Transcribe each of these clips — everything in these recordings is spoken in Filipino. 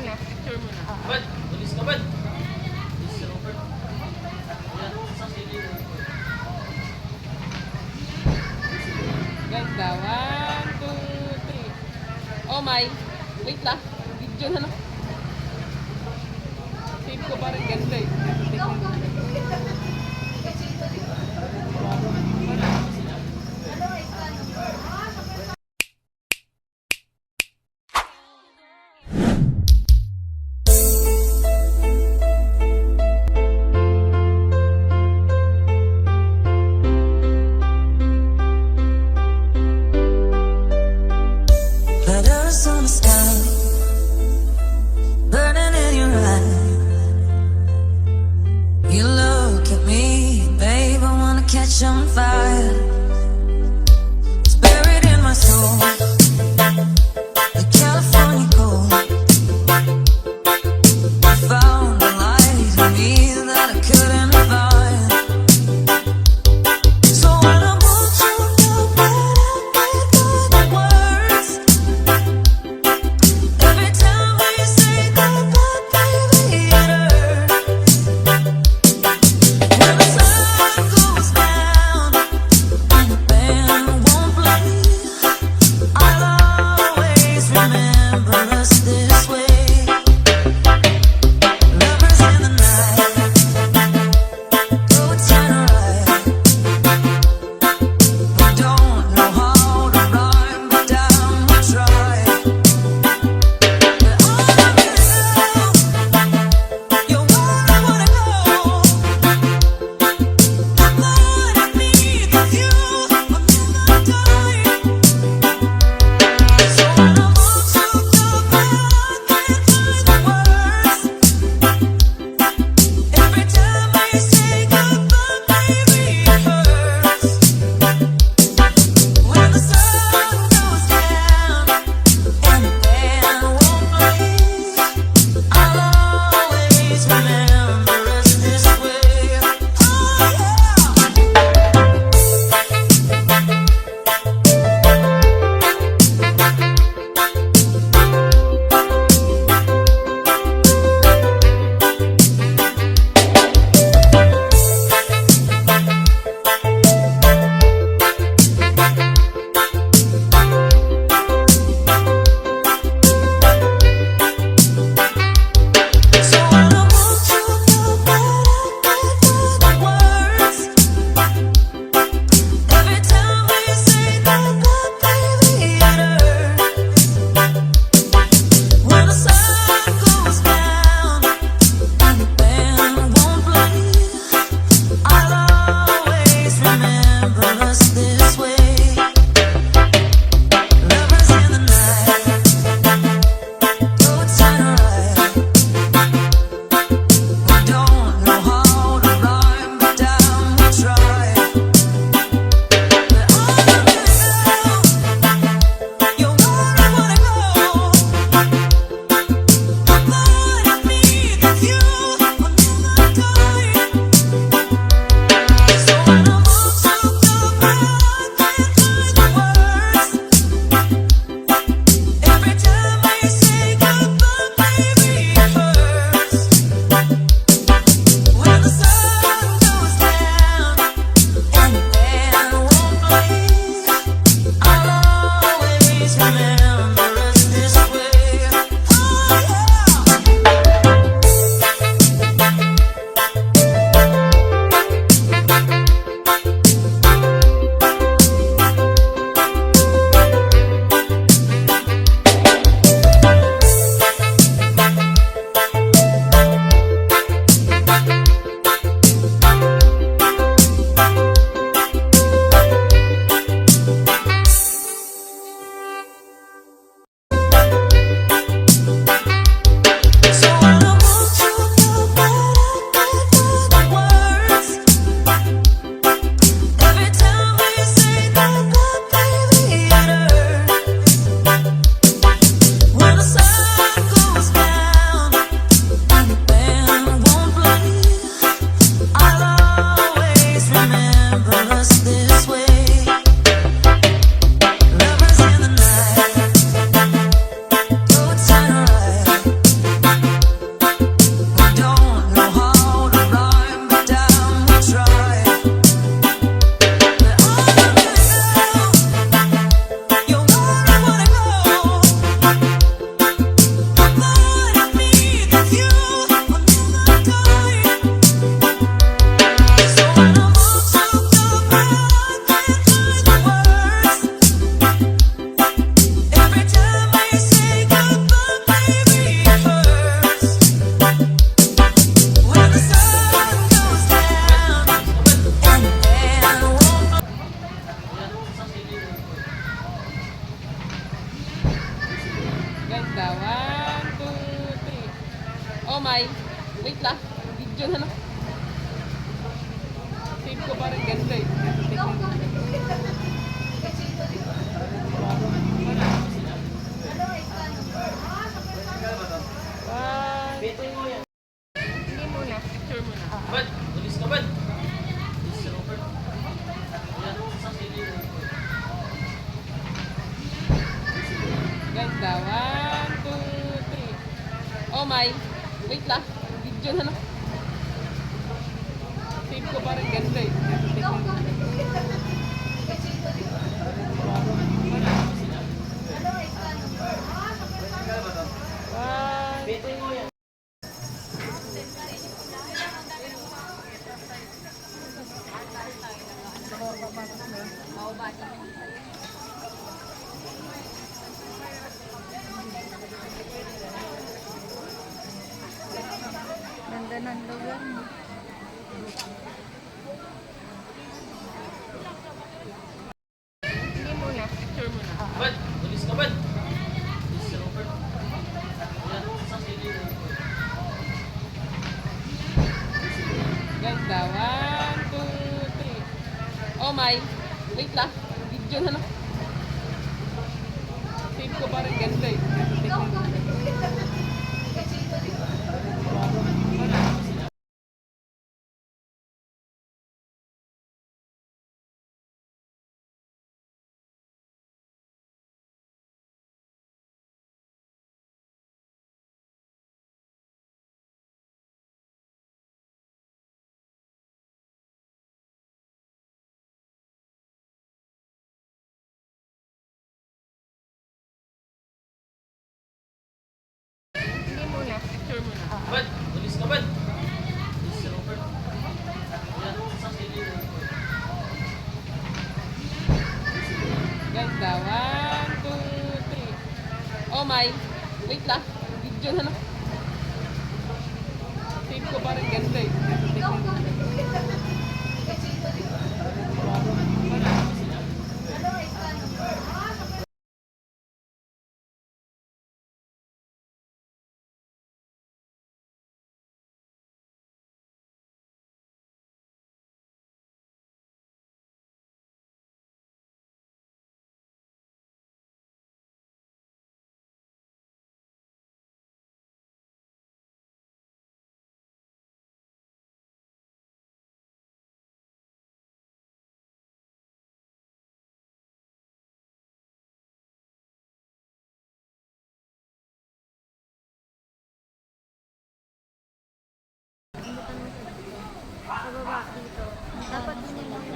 muna. Picture muna. Bad, tulis ka bad. Ganda. 1, 2, 3. Oh my. Wait lang. Video na lang. Save ko parang ganda eh. Letters on the sky, burning in your eye. You look at me, babe, I wanna catch on fire. It's buried in my soul, the California cold. I found a light in me that I couldn't find. So when I want you to better with the words, every time we say goodbye, baby, it hurts. When the sun goes down and the band won't play, I'll always remember us this way. Lovers in the night, go turn right. We don't know how to rhyme, but down we try. But all of you're where I wanna go. I'm underneath of you, I'll never die. So when I want you to back, Oh my. Wait lang. Video na lang. Save ko parang ganda eh. One, two. Hindi muna. Picture muna. Bad, tulis ka bad. Tulis ka Robert. Yan, sa silid. Ganda. One, two, three. Oh my. Wait lang. Video na lang. Save ko parang ganda eh. One, Bitin mo yan. Ganda ng lugar mo. hindi muna. Picture muna. Bad, tulis ka bad. Tulis ka Robert. Yan, sa silid. Ganda. One, two, three. Oh my. Wait lang. Video na lang. Save ko parang ganda eh. Hindi muna. Picture muna. Bad, tulis ka bad. Tulis ka Robert. Yan, sa silid. Ganda. One, two, three. Oh my. Wait lang. Video na lang. Save ko parang ganda eh. Sa baba dito. Dapat din yung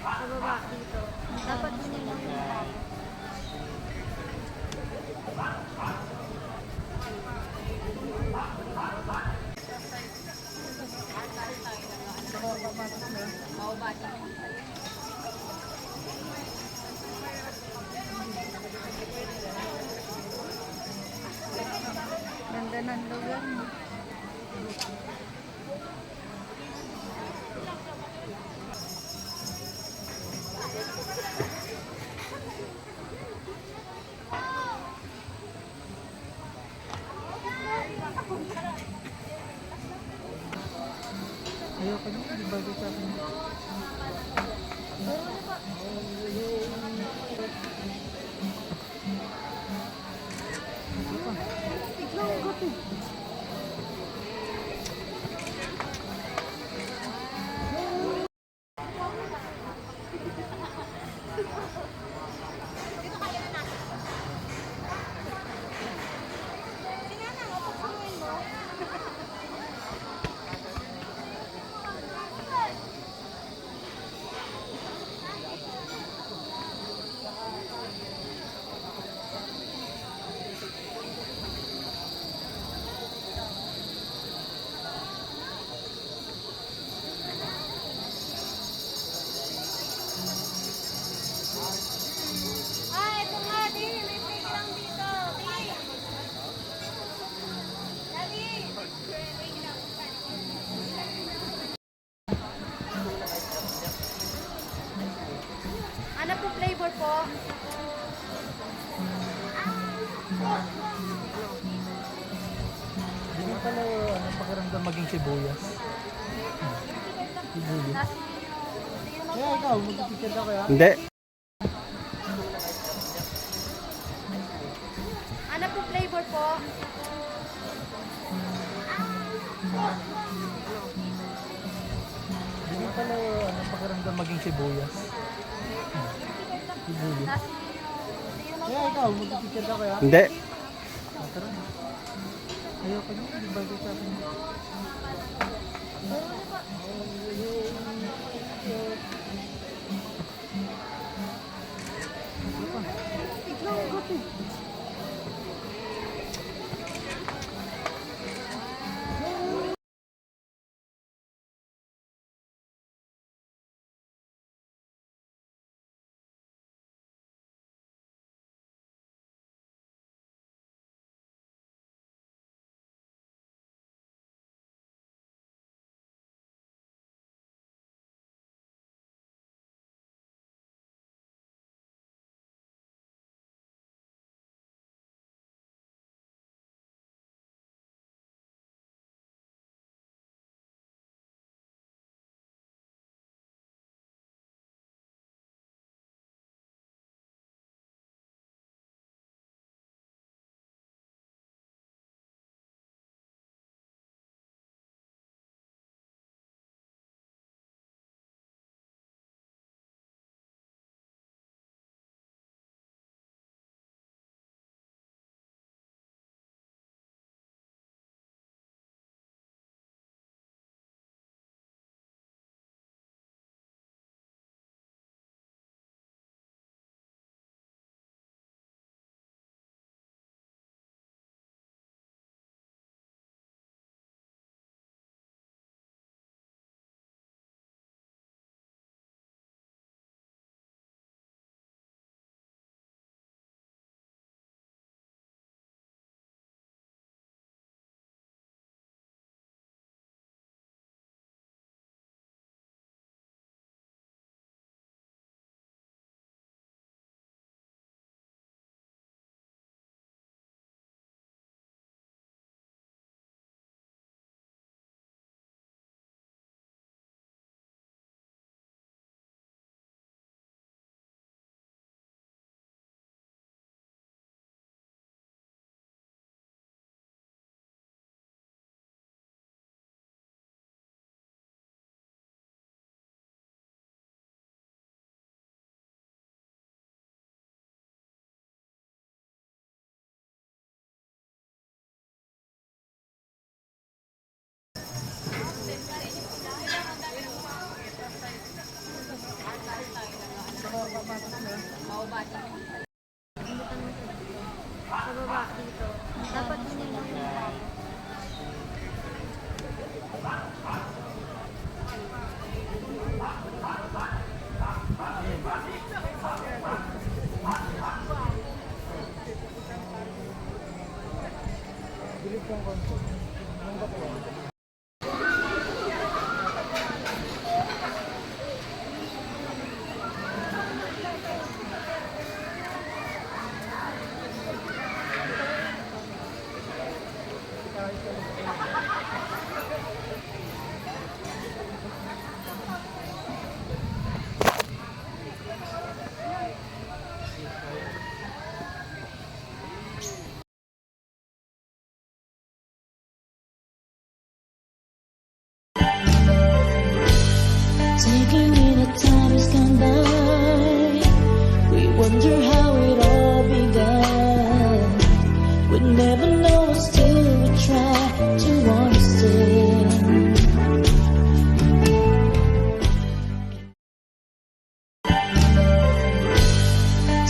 sa baba dito. Dapat din yung ganda ng lugar mo. bagay sa akin. Biglang gato. Ah, ito nga, di. May playground dito. Di. Dali. Ano po flavor po? Hindi ko pala pakiramdam maging sibuyas. Sibuyas. Kaya ikaw, mag-picture ka kaya? Hindi. Ano po flavor po? Hindi ko pala pakiramdam maging sibuyas. Sibuyas. Kaya ikaw, mag-picture ka kaya? Hindi. Tara na. Ayoko na, hindi bagay sa akin. Biglang gato. Sa baba dito. Dapat din yung Bilis yung konti. Ang batuan. We'd never know still we try to understand.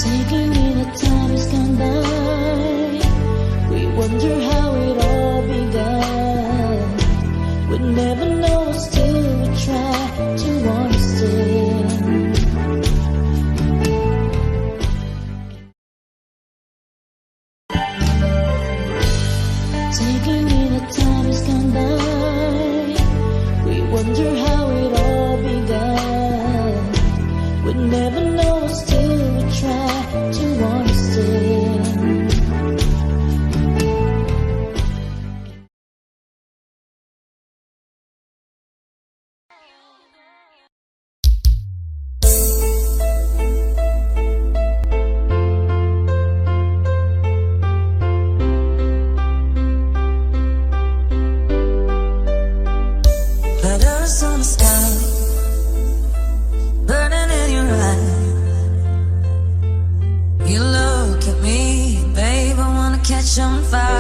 Taking in the time has gone by, we wonder how it all began. We'd never know still we try to understand. Taking in the time has gone by, we wonder how it all began. We'd never know still we try to understand. Letters on the sky, burning in your eye. You look at me, babe, I wanna catch on fire.